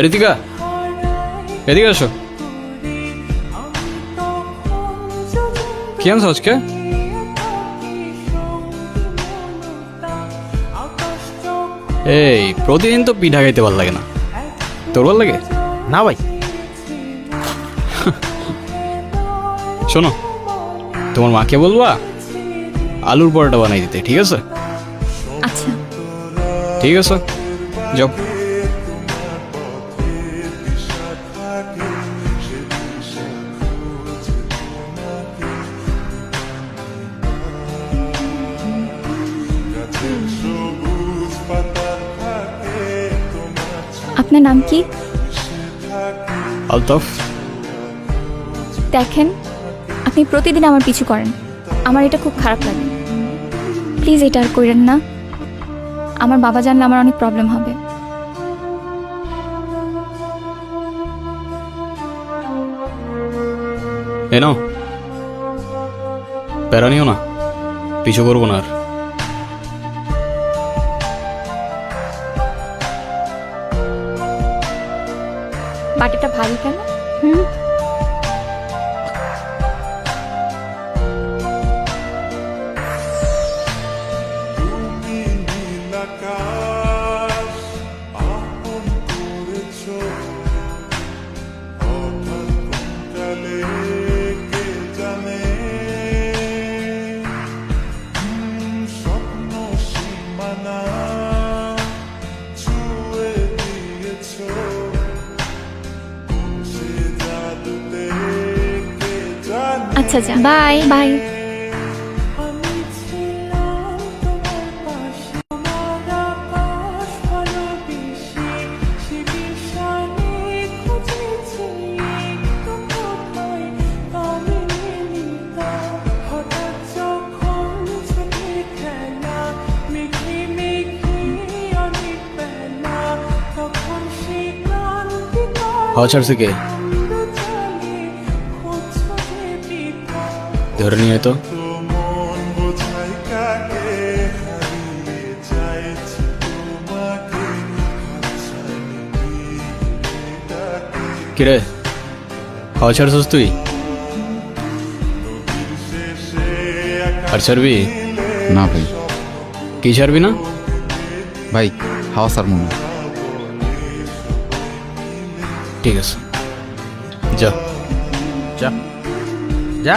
ঋতিকা, এদিকে আসো। কি আনছো আজকে? এই প্রতিদিন তো পিঠা খাইতে ভালো লাগে না, তোর ভালো লাগে? না ভাই। শোনো, তোমার মাকে বলবা আলুর পরোটা বানাই দিতে, ঠিক আছে? আচ্ছা। ঠিক আছে, যাও। আপনার নাম কি? আলতাফ। দেখেন, আপনি প্রতিদিন আমার পিছু করেন, আমার এটা খুব খারাপ লাগে। প্লিজ এটা আর করেন না, আমার বাবা জানলে আমার অনেক প্রবলেম হবে। এ নাও, প্যারা নিও না, পিছু করবো না আর। বাটিটা ভারী কেন? আচ্ছা আচ্ছা, বাই বাই। হাওয়া ছাড়ছে কে? ধরে নিয়ে তো। কিরে, হাওয়া ছাড়ছিস তুই? আর ছাড়বি? না ভাই। কি ছাড়বি না? ভাই হাওয়া সার মনে। ঠিক আছে, যা যা যা।